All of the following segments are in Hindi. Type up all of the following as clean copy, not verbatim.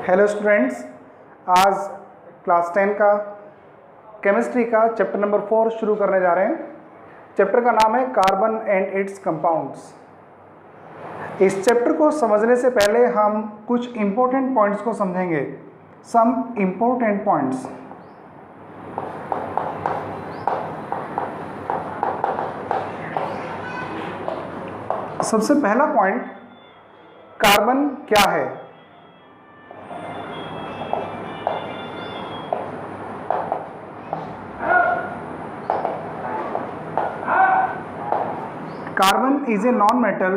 हेलो स्टूडेंट्स, आज क्लास 10 का केमिस्ट्री का चैप्टर नंबर 4 शुरू करने जा रहे हैं। चैप्टर का नाम है कार्बन एंड इट्स कंपाउंड्स। इस चैप्टर को समझने से पहले हम कुछ इम्पोर्टेंट पॉइंट्स को समझेंगे। Some important points. सबसे पहला पॉइंट, कार्बन क्या है? Carbon is a non-metal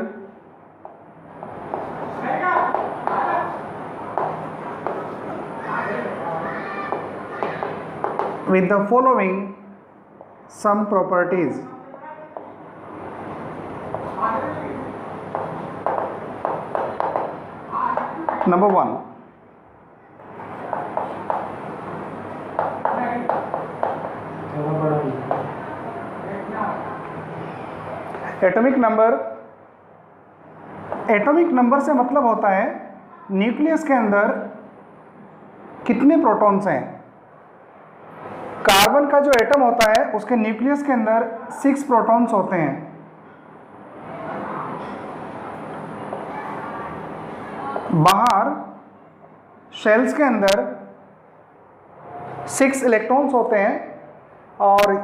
with the following some properties. Number 1, atomic number. Atomic number से मतलब होता है न्यूक्लियस के अंदर कितने प्रोटॉन्स हैं। कार्बन का जो एटम होता है उसके न्यूक्लियस के अंदर 6 प्रोटॉन्स होते हैं। बाहर शेल्स के अंदर 6 इलेक्ट्रॉन्स होते हैं और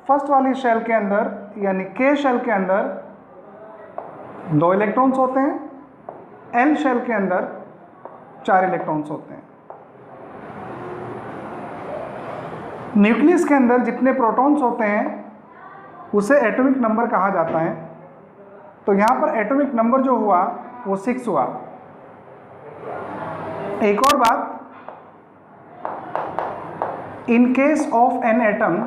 फर्स्ट वाली शेल के अंदर यानी के शेल के अंदर 2 इलेक्ट्रॉन्स होते हैं। एल शेल के अंदर 4 इलेक्ट्रॉन्स होते हैं। न्यूक्लियस के अंदर जितने प्रोटॉन्स होते हैं उसे एटॉमिक नंबर कहा जाता है। तो यहाँ पर एटॉमिक नंबर जो हुआ वो 6 हुआ। एक और बात, इन केस ऑफ एन एटम,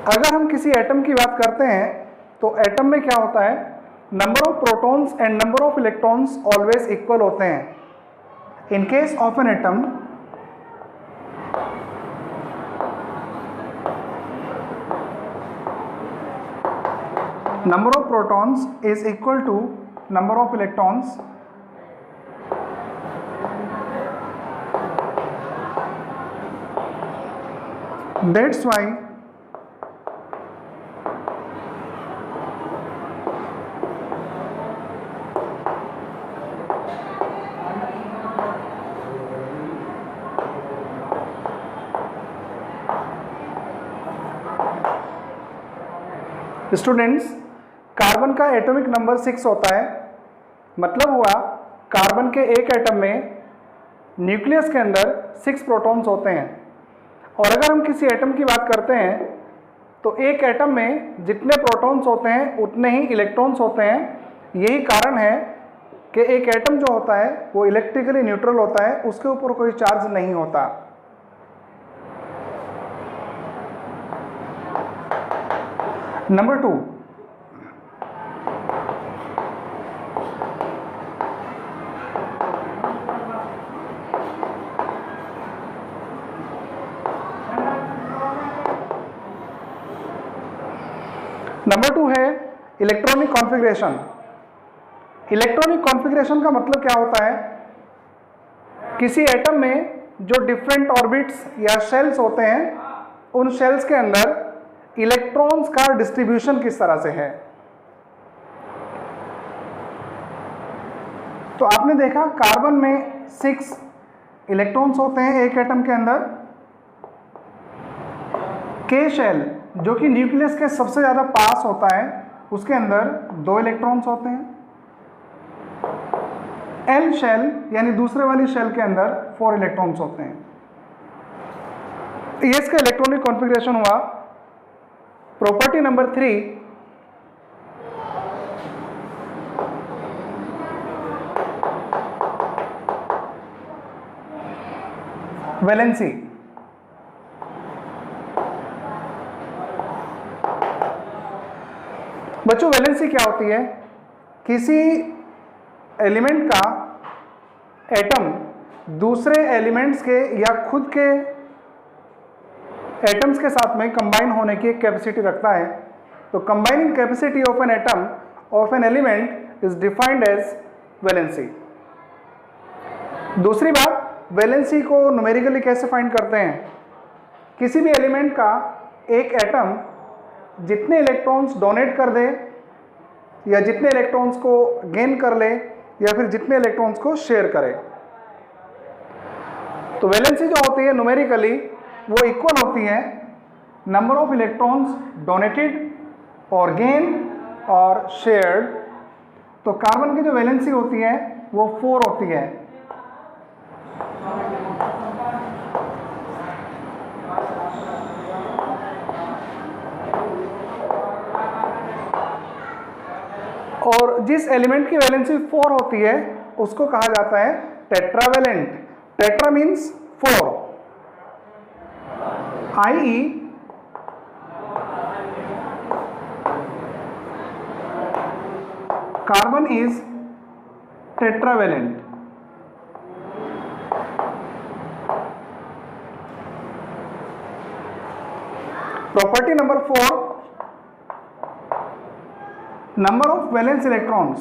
अगर हम किसी एटम की बात करते हैं तो एटम में क्या होता है, number of protons and number of electrons always equal होते हैं। इन case of an atom, number of protons is equal to number of electrons. That's why students, carbon का एटॉमिक नंबर 6 होता है। मतलब हुआ कार्बन के एक एटम में न्यूक्लियस के अंदर 6 प्रोटॉन्स होते हैं। और अगर हम किसी एटम की बात करते हैं तो एक एटम में जितने प्रोटॉन्स होते हैं उतने ही इलेक्ट्रॉन्स होते हैं। यही कारण है कि एक एटम जो होता है वो इलेक्ट्रिकली न्यूट्रल होता है, उसके ऊपर कोई चार्ज नहीं होता। नंबर 2, है इलेक्ट्रॉनिक कॉन्फ़िगरेशन। इलेक्ट्रॉनिक कॉन्फ़िगरेशन का मतलब क्या होता है, किसी एटम में जो डिफरेंट ऑर्बिट्स या शेल्स होते हैं उन शेल्स के अंदर इलेक्ट्रॉन्स का डिस्ट्रीब्यूशन किस तरह से है। तो आपने देखा कार्बन में 6 इलेक्ट्रॉन्स होते हैं एक एटम के अंदर। के शेल जो कि न्यूक्लियस के सबसे ज़्यादा पास होता है उसके अंदर 2 इलेक्ट्रॉन्स होते हैं। एल शेल यानी दूसरे वाली शेल के अंदर 4 इलेक्ट्रॉन्स होते हैं। ये इसका इलेक्ट्रॉनिक कॉन्फ़िगरेशन हुआ। Property number 3, valency. बच्चों, वैलेंसी क्या होती है? किसी एलिमेंट का एटम दूसरे एलिमेंट्स के या खुद के एटम्स के साथ में कंबाइन होने की एक कैपेसिटी रखता है। तो combining capacity of an atom of an element is defined as valency. दूसरी बात, वैलेंसी को न्यूमेरिकली कैसे फाइंड करते हैं? किसी भी एलिमेंट का एक एटम जितने इलेक्ट्रॉन्स डोनेट कर दे या जितने इलेक्ट्रॉन्स को गेन कर ले या फिर जितने इलेक्ट्रॉन्स को शेयर करे, तो वैलेंसी जो होती है न्यूमेरिकली वो इक्वल होती है नंबर ऑफ इलेक्ट्रॉन्स डोनेटेड और गेन और शेयर्ड। तो कार्बन की जो वैलेंसी होती है वो 4 होती है। और जिस एलिमेंट की वैलेंसी 4 होती है उसको कहा जाता है tetravalent. Tetra means 4, i.e. carbon is tetravalent. Property number 4, number of valence electrons.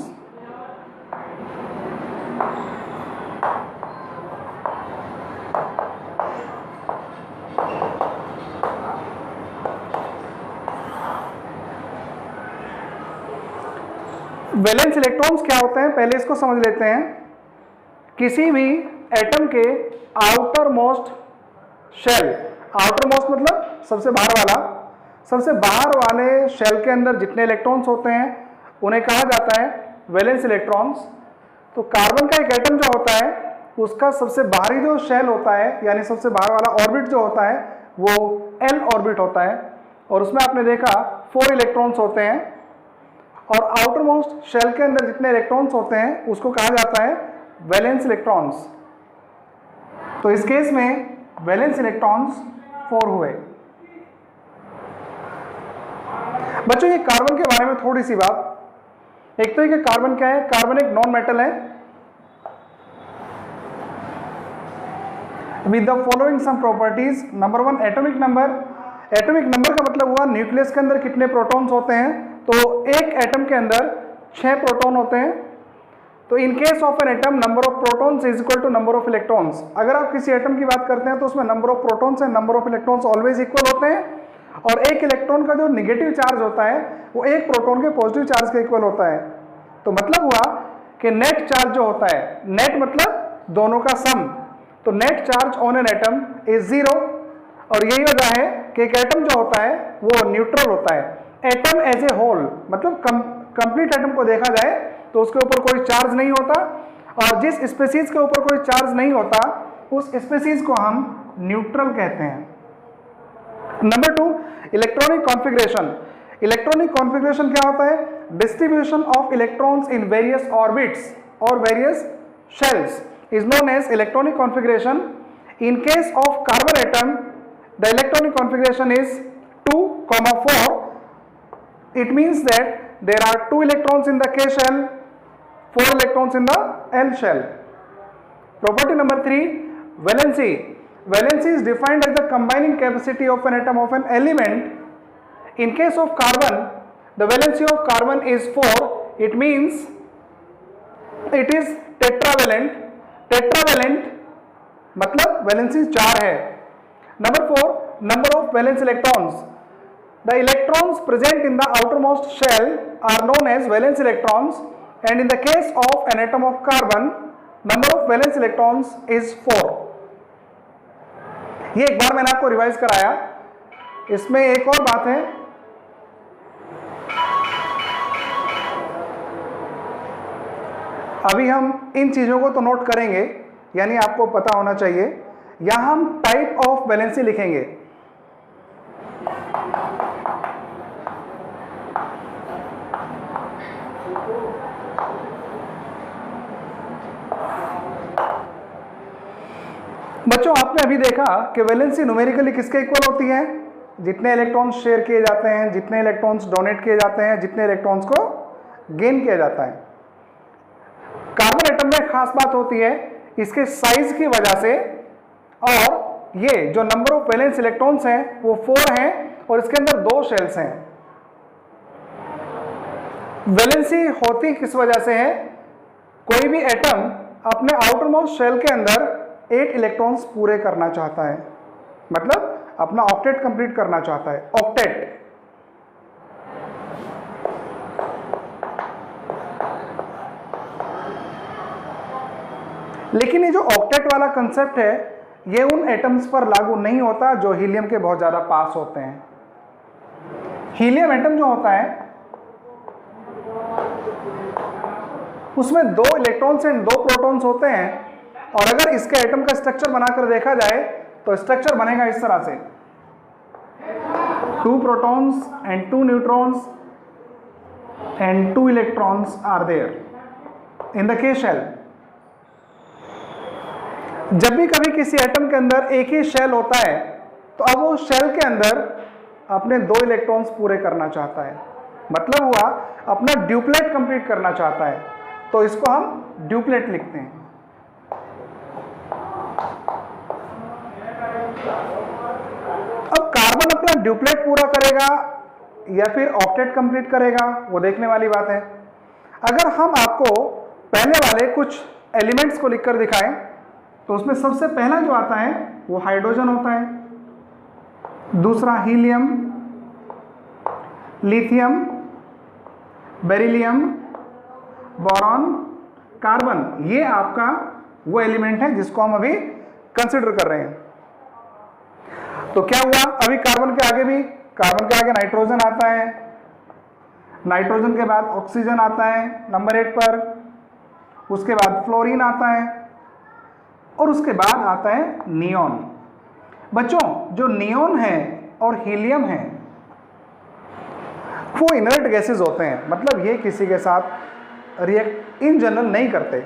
Valence electrons क्या होते हैं पहले इसको समझ लेते हैं। किसी भी एटम के outermost shell, outermost मतलब सबसे बाहर वाला, सबसे बाहर वाले शेल के अंदर जितने इलेक्ट्रॉन्स होते हैं उन्हें कहा जाता है वैलेंस इलेक्ट्रॉन्स। तो कार्बन का एक एटम जो होता है उसका सबसे बाहरी जो शेल होता है यानी सबसे बाहर वाला ऑर्बिट जो होता है वो एल ऑर्बिट होता है और उसमें आपने देखा 4 इलेक्ट्रॉन्स होते हैं और आउटर मोस्ट शेल के अंदर जितने इलेक्ट्रॉन्स होते हैं उसको कहा जाता है वैलेंस इलेक्ट्रॉन्स। तो इस केस में वैलेंस इलेक्ट्रॉन्स 4 हुए। बच्चों ये कार्बन के बारे में थोड़ी सी बात। एक तो ये कार्बन क्या है? कार्बन एक नॉन मेटल है with the following some properties. Number 1 atomic number. Atomic number का मतलब हुआ न्यूक्लियस के अंदर कितने प्रोटॉन्स होते हैं। तो एक एटम के अंदर 6 प्रोटॉन होते हैं। तो in case of an atom number of protons is equal to number of electrons. अगर आप किसी एटम की बात करते हैं तो उसमें number of protons and number of electrons always equal होते हैं और एक इलेक्ट्रॉन का जो निगेटिव चार्ज होता है वो एक प्रोटॉन के पॉजिटिव चार्ज के इक्वल होता है। तो मतलब हुआ कि नेट चार्ज जो होता है, नेट मतलब दोनों का सम, तो net charge on an atom is 0 और यही वजह है कि एक एटम जो होता है वो न्यूट्रल होता है। एटम एज ए होल मतलब कंप्लीट एटम को देखा जाए तो उसके ऊपर कोई चार्ज नहीं होता और जिस स्पीसीज के ऊपर कोई चार्ज नहीं होता उस स्पीसीज को हम न्यूट्रल कहते हैं। Number 2 electronic configuration. Electronic configuration क्या होता है? Distribution of electrons in various orbits और various shells is known as electronic configuration. In case of carbon atom, the electronic configuration is 2, 4. It means that there are 2 electrons in the K shell, 4 electrons in the L shell. Property number 3, valency. Valency is defined as the combining capacity of an atom of an element. In case of carbon, the valency of carbon is 4. It means it is tetravalent. Tetravalent मतलब वैलेंसी 4 है। Number 4 number of valence electrons. The electrons present in the outermost shell are known as valence electrons and in the case of an atom of carbon number of valence electrons is 4। ये एक बार मैंने आपको रिवाइज कराया। इसमें एक और बात है, अभी हम इन चीजों को तो नोट करेंगे यानी आपको पता होना चाहिए। यहां हम टाइप ऑफ वैलेंसी लिखेंगे। बच्चों आपने अभी देखा कि वैलेंसी न्यूमेरिकली किसके इक्वल होती है? जितने इलेक्ट्रॉन्स शेयर किए जाते हैं, जितने इलेक्ट्रॉन्स डोनेट किए जाते हैं, जितने इलेक्ट्रॉन्स को गेन किया जाता है। कार्बन एटम में खास बात होती है इसके साइज की वजह से और ये जो नंबर ऑफ वैलेंस इलेक्ट्रॉन्स हैं वो 4 हैं और इसके अंदर 2 शेल्स हैं। वैलेंसी होती किस वजह से है? कोई भी एटम अपने आउटर मोस्ट शेल के अंदर 8 इलेक्ट्रॉन्स पूरे करना चाहता है, मतलब अपना ऑक्टेट कंप्लीट करना चाहता है, ऑक्टेट। लेकिन ये जो ऑक्टेट वाला कंसेप्ट है ये उन एटम्स पर लागू नहीं होता जो हीलियम के बहुत ज्यादा पास होते हैं। हीलियम एटम जो होता है उसमें 2 इलेक्ट्रॉन्स एंड 2 प्रोटॉन्स होते हैं, और अगर इसके एटम का स्ट्रक्चर बनाकर देखा जाए तो स्ट्रक्चर बनेगा इस तरह से, 2 protons and 2 neutrons and 2 electrons are there in the K shell. जब भी कभी किसी एटम के अंदर एक ही शेल होता है तो अब वो शेल के अंदर अपने 2 इलेक्ट्रॉन्स पूरे करना चाहता है, मतलब हुआ अपना ड्यूप्लेट कंप्लीट करना चाहता है, तो इसको हम ड्यूप्लेट लिखते हैं। अब कार्बन अपना ड्यूप्लेट पूरा करेगा या फिर ऑक्टेट कंप्लीट करेगा वो देखने वाली बात है। अगर हम आपको पहले वाले कुछ एलिमेंट्स को लिखकर दिखाएं तो उसमें सबसे पहला जो आता है वो हाइड्रोजन होता है, दूसरा helium, lithium, beryllium, boron, carbon. ये आपका वो एलिमेंट है जिसको हम अभी कंसिडर कर रहे हैं। तो क्या हुआ, अभी कार्बन के आगे नाइट्रोजन आता है, नाइट्रोजन के बाद ऑक्सीजन आता है नंबर 8 पर, उसके बाद फ्लोरीन आता है और उसके बाद आता है नियोन। बच्चों जो नियोन है और हीलियम है वो इनर्ट गैसेस होते हैं, मतलब ये किसी के साथ रिएक्ट इन जनरल नहीं करते,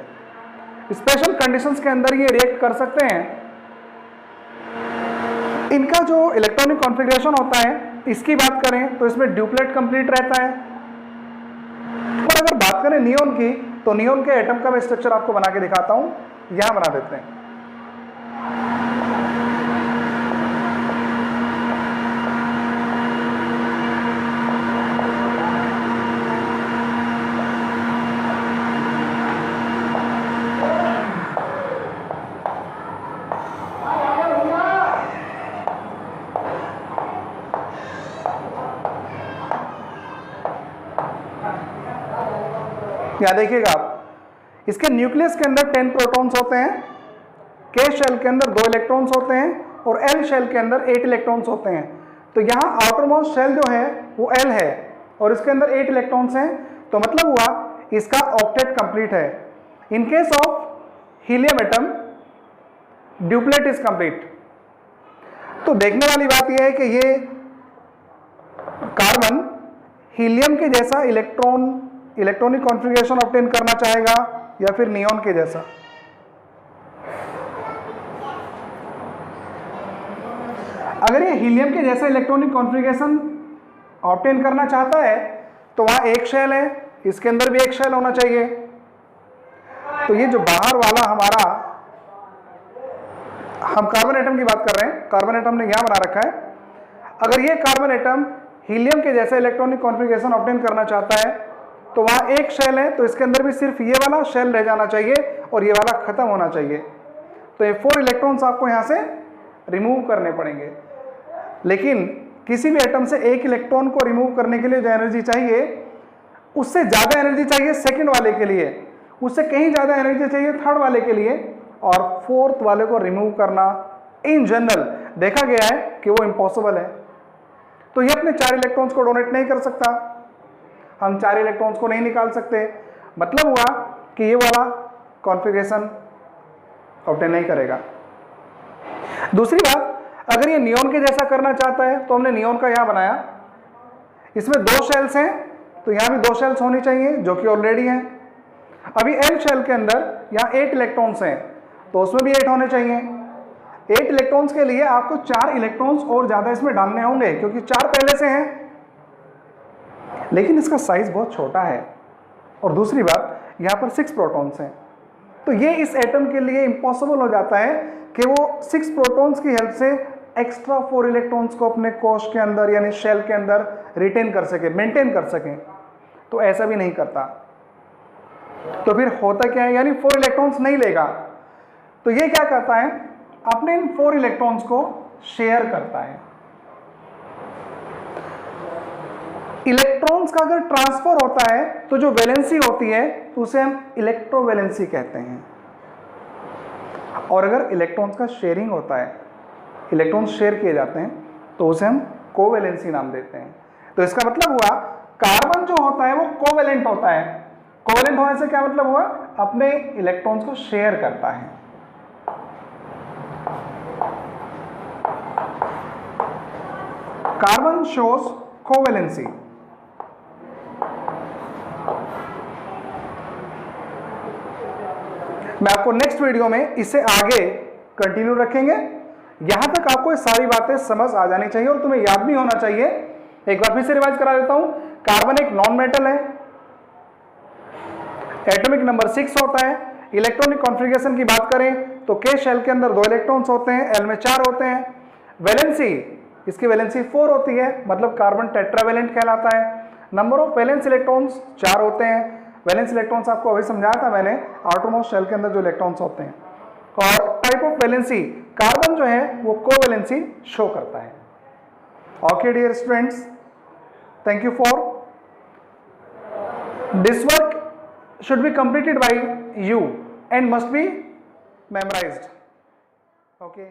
स्पेशल कंडीशंस के अंदर ये रिएक्ट कर सकते हैं। इनका जो इलेक्ट्रॉनिक कॉन्फ़िगरेशन होता है इसकी बात करें तो इसमें ड्यूप्लेट कंप्लीट रहता है। और अगर बात करें नियोन की तो नियोन के एटम का मैं स्ट्रक्चर आपको बना के दिखाता हूं, यहां बना देते हैं। यहां देखिएगा आप, इसके न्यूक्लियस के अंदर 10 प्रोटॉन्स होते हैं, के शेल के अंदर 2 इलेक्ट्रॉन्स होते हैं और एल शेल के अंदर 8 इलेक्ट्रॉन्स होते हैं। तो यहाँ आउटर मोस्ट शेल जो है वो एल है और इसके अंदर 8 इलेक्ट्रॉन्स हैं, तो मतलब हुआ इसका ऑक्टेट कंप्लीट है। इन case of helium atom duplet is complete. तो देखने वाली बात यह है कि ये कार्बन हीलियम के जैसा इलेक्ट्रॉनिक कॉन्फ़िगरेशन ऑब्टेन करना चाहेगा या फिर नियोन के जैसा। अगर ये हीलियम के जैसा इलेक्ट्रॉनिक कॉन्फ़िगरेशन ऑब्टेन करना चाहता है तो वहां एक शेल है, इसके अंदर भी एक शेल होना चाहिए। तो ये जो बाहर वाला हमारा, हम कार्बन एटम की बात कर रहे हैं, कार्बन एटम ने यहां बना रखा है। अगर ये कार्बन एटम हीलियम के जैसा इलेक्ट्रॉनिक कॉन्फ़िगरेशन ऑब्टेन करना चाहता है तो वहां एक शेल है, तो इसके अंदर भी सिर्फ ये वाला शेल रह जाना चाहिए और ये वाला खत्म होना चाहिए। तो ये 4 इलेक्ट्रॉन्स आपको यहां से रिमूव करने पड़ेंगे। लेकिन किसी भी एटम से एक इलेक्ट्रॉन को रिमूव करने के लिए जो एनर्जी चाहिए उससे ज़्यादा एनर्जी चाहिए सेकंड वाले के लिए, उससे कहीं ज़्यादा एनर्जी चाहिए थर्ड वाले के लिए, और फोर्थ वाले को रिमूव करना इन जनरल देखा गया है कि वो इम्पॉसिबल है। तो ये अपने 4 इलेक्ट्रॉन्स को डोनेट नहीं कर सकता, हम 4 इलेक्ट्रॉन्स को नहीं निकाल सकते। मतलब हुआ कि ये वाला कॉन्फ़िगरेशन ऑब्टेन नहीं करेगा। दूसरी बात, अगर ये नियोन के जैसा करना चाहता है तो हमने नियोन का यहां बनाया, इसमें 2 शेल्स हैं तो यहां भी 2 शेल्स होनी चाहिए जो कि ऑलरेडी हैं। अभी एल शेल के अंदर यहां 8 इलेक्ट्रॉन्स हैं तो उसमें भी 8 होने चाहिए। 8 इलेक्ट्रॉन्स के लिए आपको 4 इलेक्ट्रॉन्स और ज्यादा इसमें डालने होंगे क्योंकि 4 पहले से हैं, लेकिन इसका साइज बहुत छोटा है। और दूसरी बात, यहां पर 6 प्रोटॉन्स हैं, तो ये इस एटम के लिए इम्पॉसिबल हो जाता है कि वो 6 प्रोटॉन्स की हेल्प से एक्स्ट्रा 4 इलेक्ट्रॉन्स को अपने कोश के अंदर यानी शेल के अंदर रिटेन कर सके, मेंटेन कर सके। तो ऐसा भी नहीं करता। तो फिर होता क्या है, यानी 4 इलेक्ट्रॉन्स नहीं लेगा, तो ये क्या करता है, अपने इन 4 इलेक्ट्रॉन्स को शेयर करता है। इलेक्ट्रॉन्स का अगर ट्रांसफर होता है तो जो वैलेंसी होती है तो उसे हम इलेक्ट्रोवैलेंसी कहते हैं, और अगर इलेक्ट्रॉन्स का शेयरिंग होता है, इलेक्ट्रॉन्स शेयर किए जाते हैं, तो उसे हम कोवैलेंसी नाम देते हैं। तो इसका मतलब हुआ कार्बन जो होता है वो कोवैलेंट होता है। कोवैलेंट होने से क्या मतलब हुआ, अपने इलेक्ट्रॉन्स को शेयर करता है। Carbon shows covalency. मैं आपको नेक्स्ट वीडियो में इसे आगे कंटिन्यू रखेंगे। यहां तक आपको ये सारी बातें समझ आ जानी चाहिए और तुम्हें याद भी होना चाहिए। एक बार फिर से रिवाइज करा देता हूं। कार्बन एक नॉन मेटल है, एटॉमिक नंबर 6 होता है। इलेक्ट्रॉनिक कॉन्फ़िगरेशन की बात करें तो के शेल के अंदर 2 इलेक्ट्रॉन्स होते हैं, एल में 4 होते हैं। वैलेंसी, इसकी वैलेंसी 4 होती है, मतलब कार्बन टेट्रावैलेंट कहलाता है। नंबर ऑफ वैलेंस इलेक्ट्रॉन्स 4 होते हैं। वैलेंस इलेक्ट्रॉन्स आपको अभी समझाया था मैंने, आउटरमोस्ट शेल के अंदर जो इलेक्ट्रॉन्स होते हैं। और टाइप ऑफ वैलेंसी, कार्बन जो है वो कोवैलेंसी शो करता है। Okay dear students, thank you for this work should be completed by you and must be memorized. Okay.